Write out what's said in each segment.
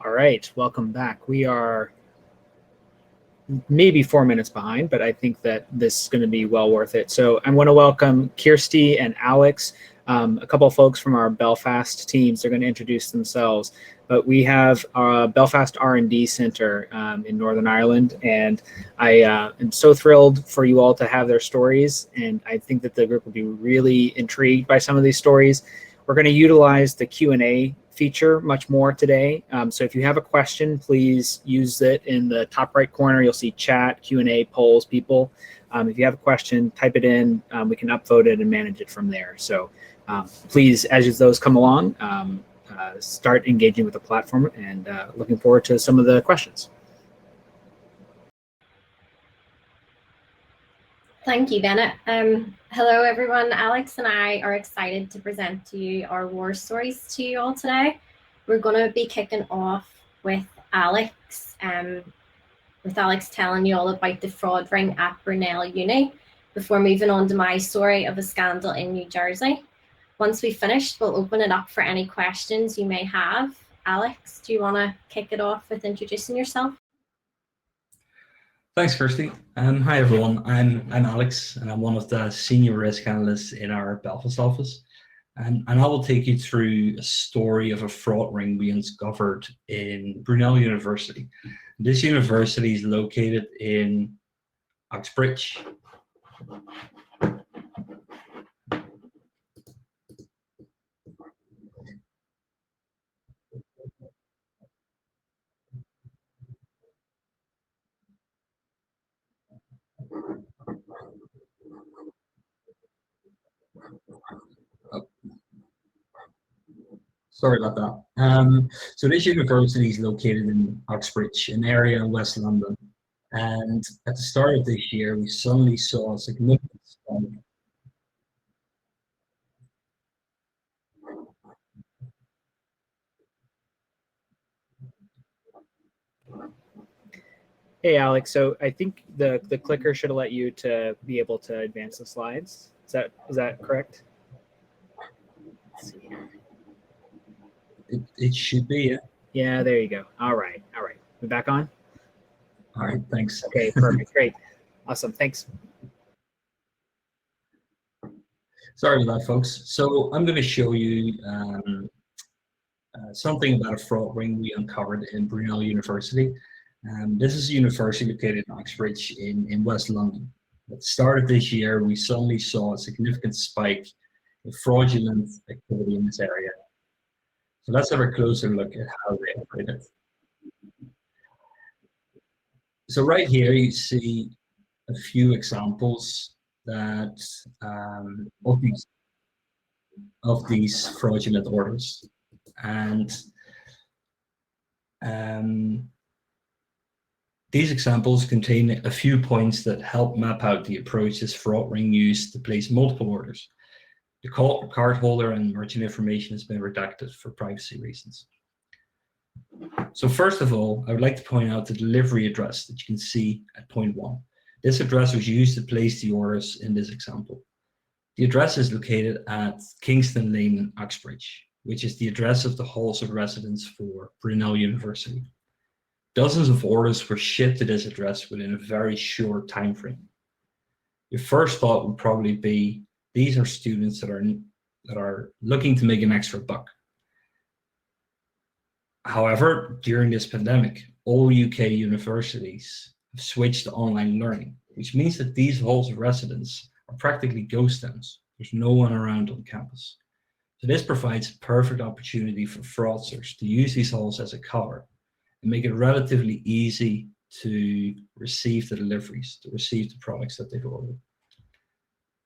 All right, welcome back. We are maybe 4 minutes behind, but I think that this is going to be well worth it. So I want to welcome Kirsty and Alex, a couple of folks from our Belfast teams. They're going to introduce themselves. But we have our Belfast R&D Center in Northern Ireland, and I am so thrilled for you all to have their stories, and I think that the group will be really intrigued by some of these stories. We're going to utilize the Q&A feature much more today. So if you have a question, please use it in the top right corner. You'll see chat, Q&A, polls, people. If you have a question, type it in. We can upvote it and manage it from there. So please, as those come along, start engaging with the platform, and looking forward to some of the questions. Thank you, Bennett. Hello, everyone. Alex and I are excited to present to you our war stories to you all today. We're going to be kicking off with Alex, telling you all about the fraud ring at Brunel Uni before moving on to my story of a scandal in New Jersey. Once we've finished, we'll open it up for any questions you may have. Alex, do you want to kick it off with introducing yourself? Thanks, Kirsty. Hi, everyone. I'm Alex, and I'm one of the senior risk analysts in our Belfast office. And I will take you through a story of a fraud ring we uncovered in Brunel University. This university is located in Uxbridge. Sorry about that. So this university is located in Uxbridge, an area in West London. And at the start of this year, we suddenly saw a significant spike. Hey, Alex. So I think the clicker should have let you to be able to advance the slides. Is that correct? Let's see here. It should be, yeah. Yeah, there you go. All right. We back on? All right, thanks. Okay, perfect. Great. Awesome. Thanks. Sorry about that, folks. So I'm going to show you something about a fraud ring we uncovered in Brunel University. This is a university located in Uxbridge in West London. At the start of this year, we suddenly saw a significant spike in fraudulent activity in this area. So let's have a closer look at how they operated. So right here, you see a few examples that of these fraudulent orders. And these examples contain a few points that help map out the approach this fraud ring used to place multiple orders. The cardholder and merchant information has been redacted for privacy reasons. So first of all, I would like to point out the delivery address that you can see at point 1. This address was used to place the orders in this example. The address is located at Kingston Lane in Uxbridge, which is the address of the halls of residence for Brunel University. Dozens of orders were shipped to this address within a very short time frame. Your first thought would probably be, these are students that are looking to make an extra buck. However, during this pandemic, all UK universities have switched to online learning, which means that these halls of residence are practically ghost towns. There's no one around on campus. So this provides a perfect opportunity for fraudsters to use these halls as a cover and make it relatively easy to receive the deliveries, to receive the products that they've ordered.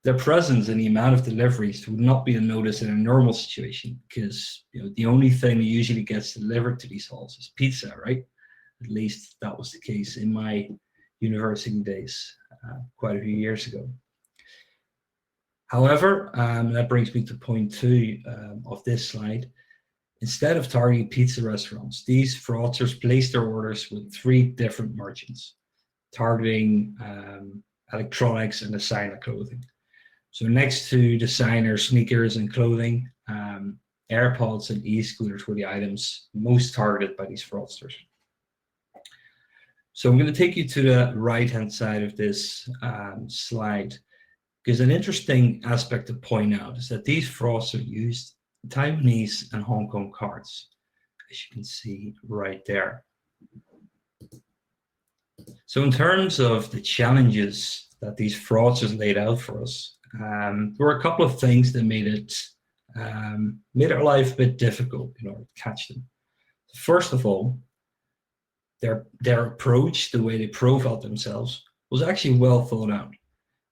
Their presence and the amount of deliveries would not be unnoticed in a normal situation, because the only thing that usually gets delivered to these halls is pizza, right? At least that was the case in my university days quite a few years ago. However, that brings me to point 2 of this slide. Instead of targeting pizza restaurants, these fraudsters placed their orders with 3 different merchants, targeting electronics and designer clothing. So next to designer sneakers and clothing, AirPods and e-scooters were the items most targeted by these fraudsters. So I'm going to take you to the right-hand side of this slide, because an interesting aspect to point out is that these fraudsters used Taiwanese and Hong Kong cards, as you can see right there. So in terms of the challenges that these fraudsters laid out for us, there were a couple of things that made our life a bit difficult in order to catch them. First of all, their approach, the way they profiled themselves, was actually well thought out.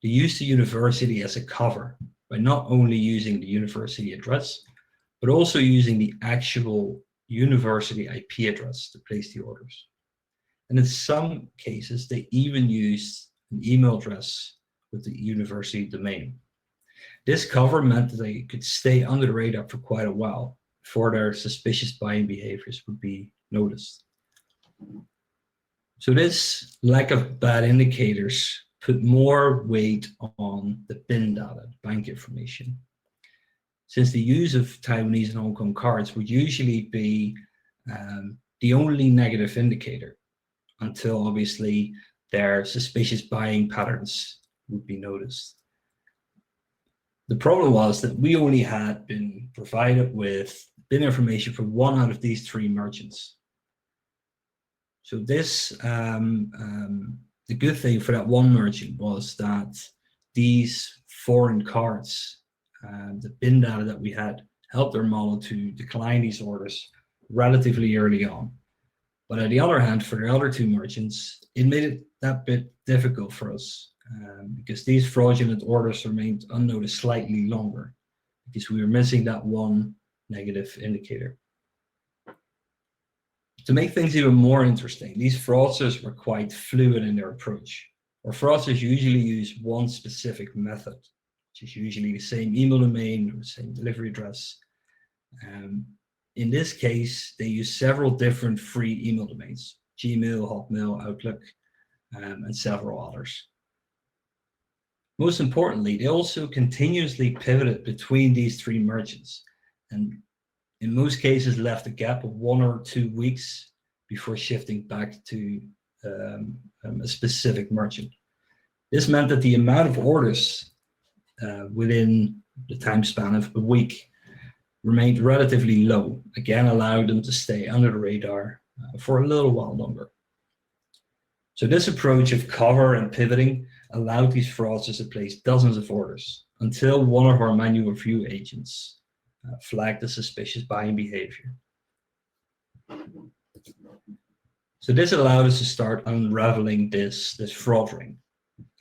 They used the university as a cover by not only using the university address, but also using the actual university IP address to place the orders. And in some cases, they even used an email address with the university domain. This cover meant that they could stay under the radar for quite a while before their suspicious buying behaviors would be noticed. So this lack of bad indicators put more weight on the PIN data, bank information, since the use of Taiwanese and Hong Kong cards would usually be the only negative indicator until obviously their suspicious buying patterns would be noticed. The problem was that we only had been provided with PIN information for one out of these three merchants. So this, the good thing for that one merchant was that these foreign cards, the PIN data that we had, helped our model to decline these orders relatively early on. But on the other hand, for the other two merchants, it made it that bit difficult for us because these fraudulent orders remained unnoticed slightly longer because we were missing that one negative indicator. To make things even more interesting, these fraudsters were quite fluid in their approach. Or fraudsters usually use one specific method, which is usually the same email domain or the same delivery address. In this case, they use several different free email domains, Gmail, Hotmail, Outlook, and several others. Most importantly, they also continuously pivoted between these three merchants, and in most cases left a gap of 1 or 2 weeks before shifting back to a specific merchant. This meant that the amount of orders within the time span of a week remained relatively low, again allowed them to stay under the radar for a little while longer. So this approach of cover and pivoting allowed these fraudsters to place dozens of orders until one of our manual review agents flagged the suspicious buying behavior. So this allowed us to start unraveling this fraud ring.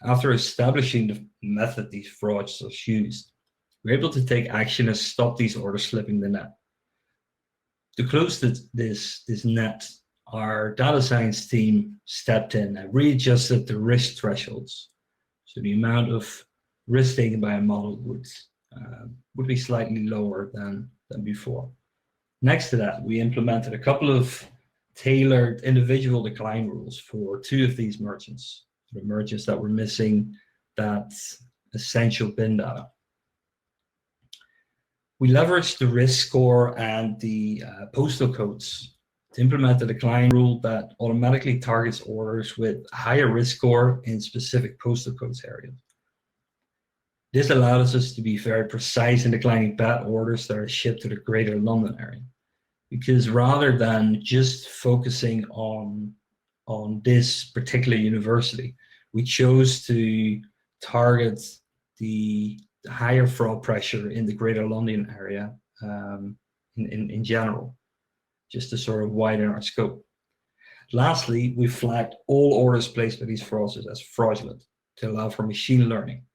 After establishing the method these fraudsters used, we were able to take action and stop these orders slipping the net. To close this net, our data science team stepped in and readjusted the risk thresholds. So the amount of risk taken by a model would be slightly lower than before. Next to that, we implemented a couple of tailored individual decline rules for 2 of these merchants, the merchants that were missing that essential PIN data. We leveraged the risk score and the postal codes to implement a decline rule that automatically targets orders with higher risk score in specific postal codes areas. This allowed us to be very precise in declining bad orders that are shipped to the Greater London area, because rather than just focusing on this particular university, we chose to target the higher fraud pressure in the Greater London area in general, just to sort of widen our scope. Lastly, we flagged all orders placed by these fraudsters as fraudulent to allow for machine learning.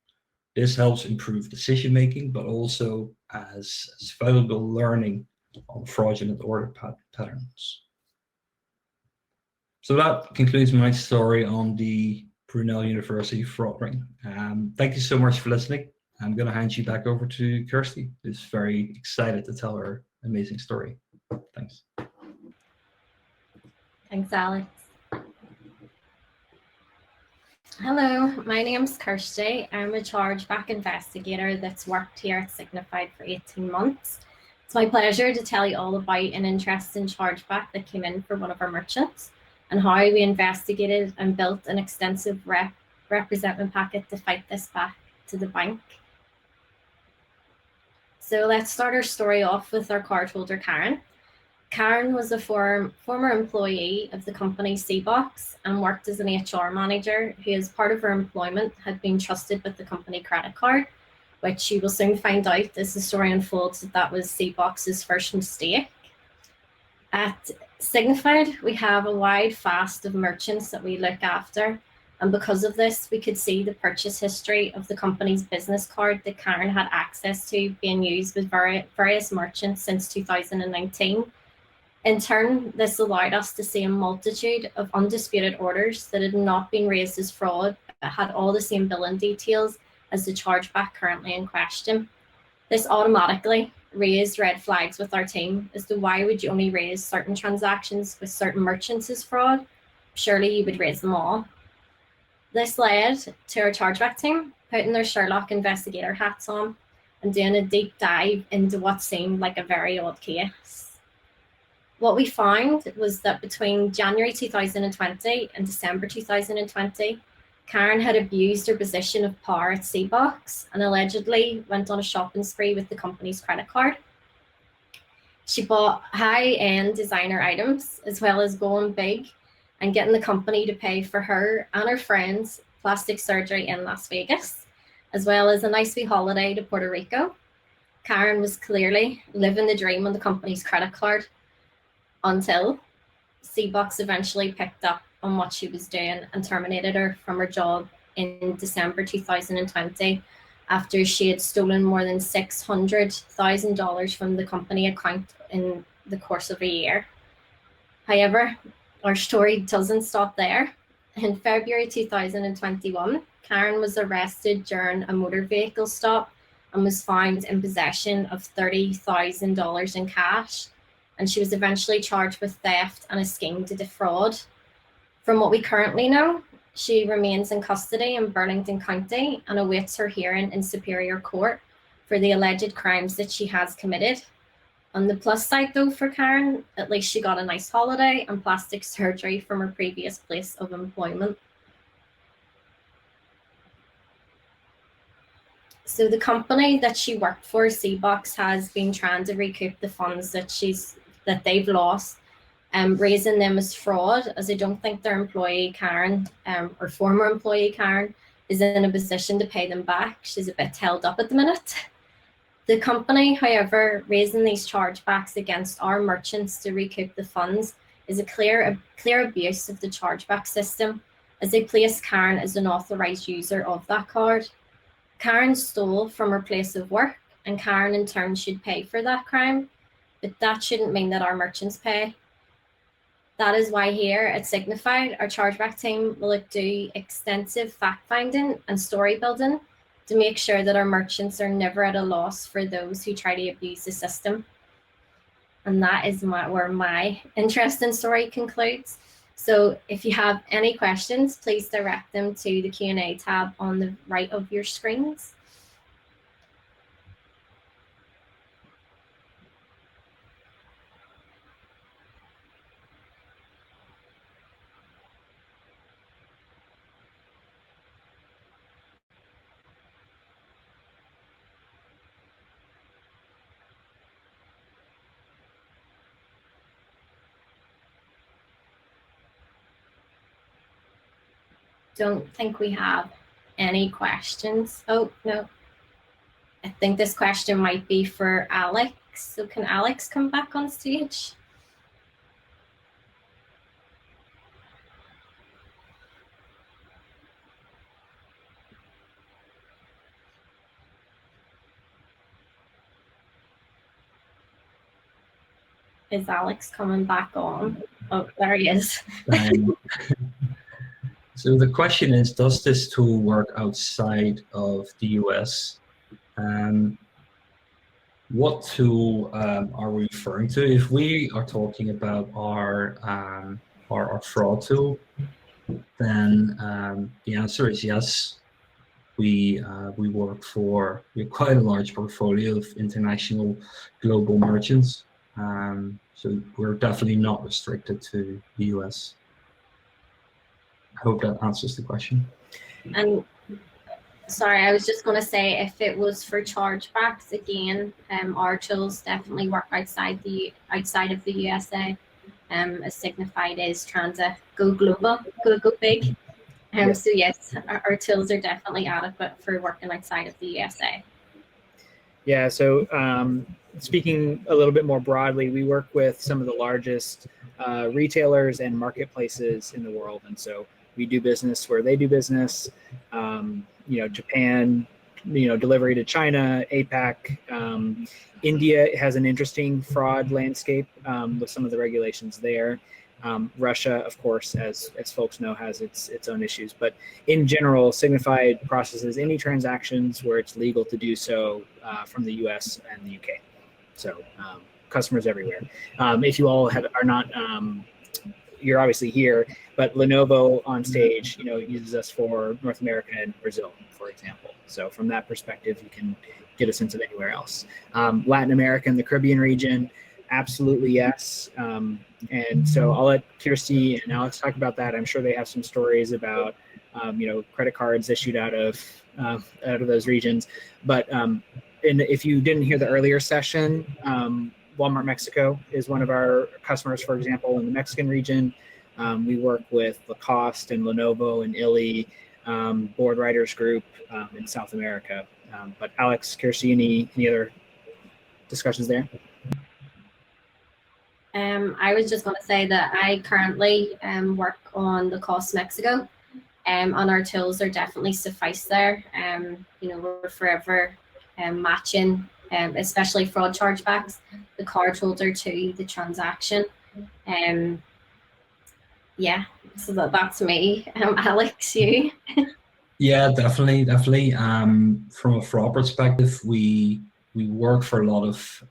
This helps improve decision making, but also as valuable learning on fraudulent order patterns. So that concludes my story on the Brunel University fraud ring. Thank you so much for listening. I'm going to hand you back over to Kirsty, who's very excited to tell her amazing story. Thanks. Thanks, Alex. Hello, my name's Kirsty. I'm a chargeback investigator that's worked here at Signifyd for 18 months. It's my pleasure to tell you all about an interesting chargeback that came in for one of our merchants and how we investigated and built an extensive representment packet to fight this back to the bank. So let's start our story off with our cardholder, Karen. Karen was a former employee of the company Cbox and worked as an HR manager who, as part of her employment, had been trusted with the company credit card, which you will soon find out as the story unfolds that was Cbox's first mistake. At Signifyd, we have a wide vast of merchants that we look after, and because of this, we could see the purchase history of the company's business card that Karen had access to being used with various merchants since 2019. In turn, this allowed us to see a multitude of undisputed orders that had not been raised as fraud, but had all the same billing details as the chargeback currently in question. This automatically raised red flags with our team as to why would you only raise certain transactions with certain merchants as fraud? Surely you would raise them all. This led to our chargeback team putting their Sherlock investigator hats on and doing a deep dive into what seemed like a very odd case. What we found was that between January 2020 and December 2020, Karen had abused her position of power at Cbox and allegedly went on a shopping spree with the company's credit card. She bought high-end designer items, as well as going big and getting the company to pay for her and her friends' plastic surgery in Las Vegas, as well as a nice wee holiday to Puerto Rico. Karen was clearly living the dream on the company's credit card, until Cbox eventually picked up on what she was doing and terminated her from her job in December 2020 after she had stolen more than $600,000 from the company account in the course of a year. However, our story doesn't stop there. In February 2021, Karen was arrested during a motor vehicle stop and was found in possession of $30,000 in cash, and she was eventually charged with theft and a scheme to defraud. From what we currently know, she remains in custody in Burlington County and awaits her hearing in Superior Court for the alleged crimes that she has committed. On the plus side though for Karen, at least she got a nice holiday and plastic surgery from her previous place of employment. So the company that she worked for, Cbox, has been trying to recoup the funds that they've lost, raising them as fraud, as I don't think their employee Karen, or former employee Karen, is in a position to pay them back. She's a bit held up at the minute. The company, however, raising these chargebacks against our merchants to recoup the funds is a clear abuse of the chargeback system, as they place Karen as an authorized user of that card. Karen stole from her place of work, and Karen in turn should pay for that crime, but that shouldn't mean that our merchants pay. That is why here at Signifyd, our chargeback team will do extensive fact-finding and story building to make sure that our merchants are never at a loss for those who try to abuse the system. And that is where my interesting story concludes. So if you have any questions, please direct them to the Q&A tab on the right of your screens. Don't think we have any questions. Oh, no. I think this question might be for Alex. So can Alex come back on stage? Is Alex coming back on? Oh, there he is. So the question is, does this tool work outside of the US? What tool are we referring to? If we are talking about our fraud tool, then the answer is yes. we work for, we have quite a large portfolio of international global merchants. So we're definitely not restricted to the US. I hope that answers the question. And sorry, I was just going to say, if it was for chargebacks, again, our tools definitely work outside of the USA. As Signifyd is trying to go global, go big. So yes, our tools are definitely adequate for working outside of the USA. Yeah, so speaking a little bit more broadly, we work with some of the largest retailers and marketplaces in the world. And so we do business where they do business, Japan, delivery to China, APAC. India has an interesting fraud landscape with some of the regulations there. Russia, of course, as folks know, has its own issues. But in general, Signifyd processes any transactions where it's legal to do so from the US and the UK. So customers everywhere. If you all are not, you're obviously here, but Lenovo on stage, uses us for North America and Brazil, for example. So from that perspective, you can get a sense of anywhere else. Latin America and the Caribbean region, absolutely yes. And so I'll let Kirsty and Alex talk about that. I'm sure they have some stories about, credit cards issued out of those regions. But if you didn't hear the earlier session, Walmart Mexico is one of our customers, for example, in the Mexican region. We work with Lacoste and Lenovo and Illy, Board Writers Group in South America. But Alex, Kirsty, any other discussions there? I was just going to say that I currently work on Lacoste Mexico, and our tools are definitely suffice there. We're forever matching, especially fraud chargebacks, the cardholder to the transaction. So that's me. Alex, you? Yeah, definitely. From a fraud perspective, we work for a lot of,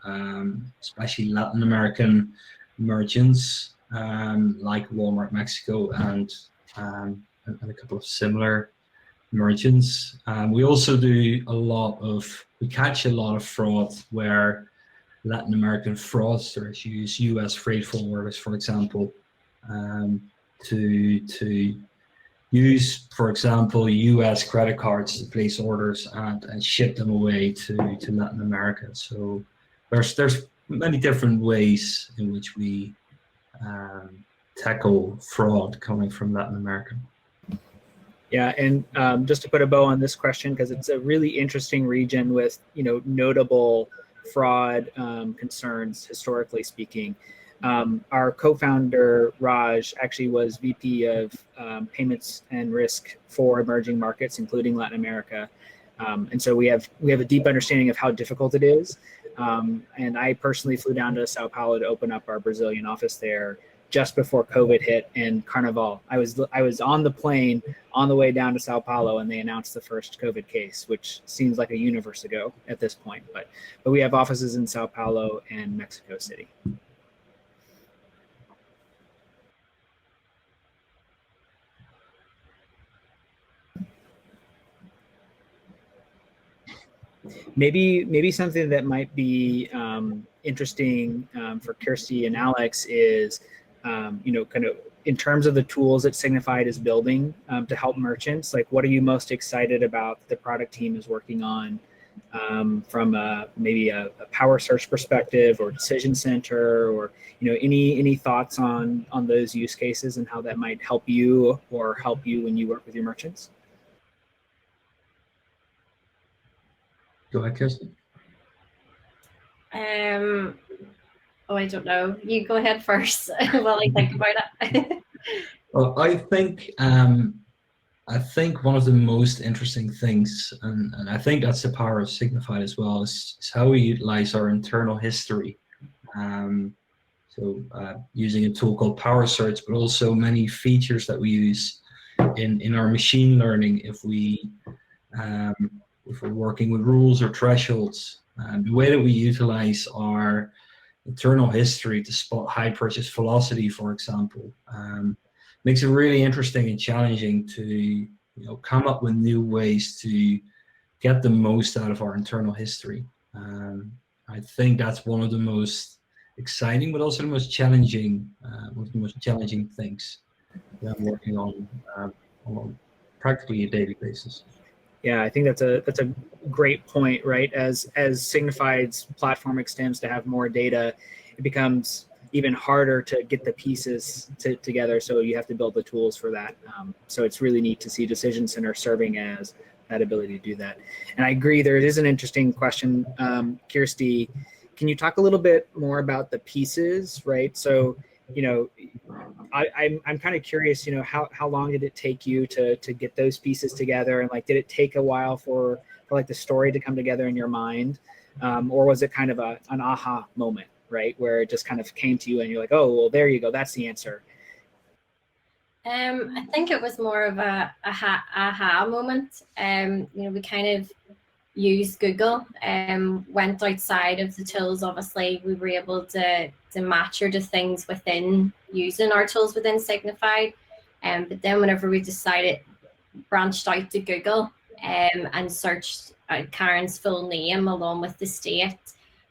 especially Latin American merchants, like Walmart Mexico and a couple of similar merchants. We also do we catch a lot of fraud where Latin American fraudsters use US freight forwarders, for example, to use, for example, US credit cards to place orders and ship them away to Latin America. So there's many different ways in which we tackle fraud coming from Latin America. Yeah, and just to put a bow on this question, because it's a really interesting region with notable fraud concerns, historically speaking. Our co-founder Raj actually was VP of payments and risk for emerging markets, including Latin America, and so we have a deep understanding of how difficult it is. And I personally flew down to Sao Paulo to open up our Brazilian office there just before COVID hit and Carnival. I was on the plane on the way down to Sao Paulo, and they announced the first COVID case, which seems like a universe ago at this point. But we have offices in Sao Paulo and Mexico City. Maybe something that might be interesting for Kirsty and Alex is, kind of in terms of the tools that Signifyd is building to help merchants. Like, what are you most excited about that the product team is working on from maybe a power search perspective or decision center, or any thoughts on those use cases and how that might help you when you work with your merchants? Go ahead, Kirsty. I don't know. You go ahead first while I think about it. Well, I think one of the most interesting things, and I think that's the power of Signifyd as well, is how we utilize our internal history. Using a tool called Power Search, but also many features that we use in our machine learning if we're working with rules or thresholds. The way that we utilize our internal history to spot high purchase velocity, for example, makes it really interesting and challenging to come up with new ways to get the most out of our internal history. I think that's one of the most exciting, but also the most challenging, things that I'm working on practically a daily basis. Yeah, I think that's a great point, right? As Signifyd's platform extends to have more data, it becomes even harder to get the pieces together. So you have to build the tools for that. So it's really neat to see Decision Center serving as that ability to do that. And I agree, there is an interesting question. Kirsty, can you talk a little bit more about the pieces, right? So, I'm kind of curious, how long did it take you to get those pieces together? And like, did it take a while for like the story to come together in your mind? Or was it kind of an aha moment, right? Where it just kind of came to you and you're like, oh, well, there you go. That's the answer. I think it was more of a aha moment. We kind of used Google, went outside of the tools. Obviously, we were able to match or do things within using our tools within Signifyd. But then whenever we decided, branched out to Google and searched Karen's full name along with the state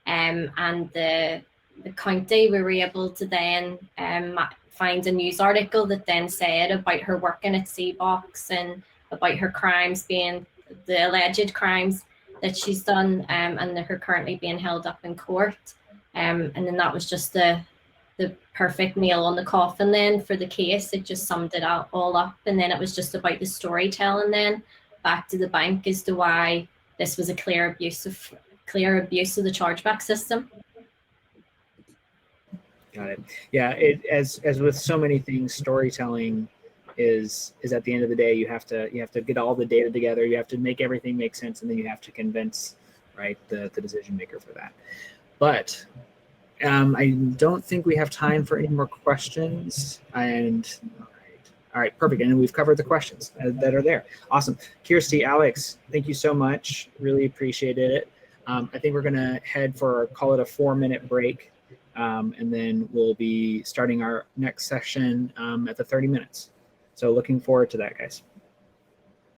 and the county, we were able to then find a news article that then said about her working at Seabox and about her crimes being the alleged crimes that she's done, and her currently being held up in court. And then that was just the perfect nail on the coffin then for the case. It just summed it all up. And then it was just about the storytelling then back to the bank as to why this was a clear abuse of the chargeback system. Got it. Yeah, as with so many things, storytelling is at the end of the day, you have to get all the data together, you have to make everything make sense, and then you have to convince, right, the decision maker for that. But I don't think we have time for any more questions. And all right, perfect. And we've covered the questions that are there. Awesome. Kirsty, Alex, thank you so much. Really appreciated it. I think we're gonna head for, call it a 4-minute break. And then we'll be starting our next session at the 30 minutes. So looking forward to that, guys.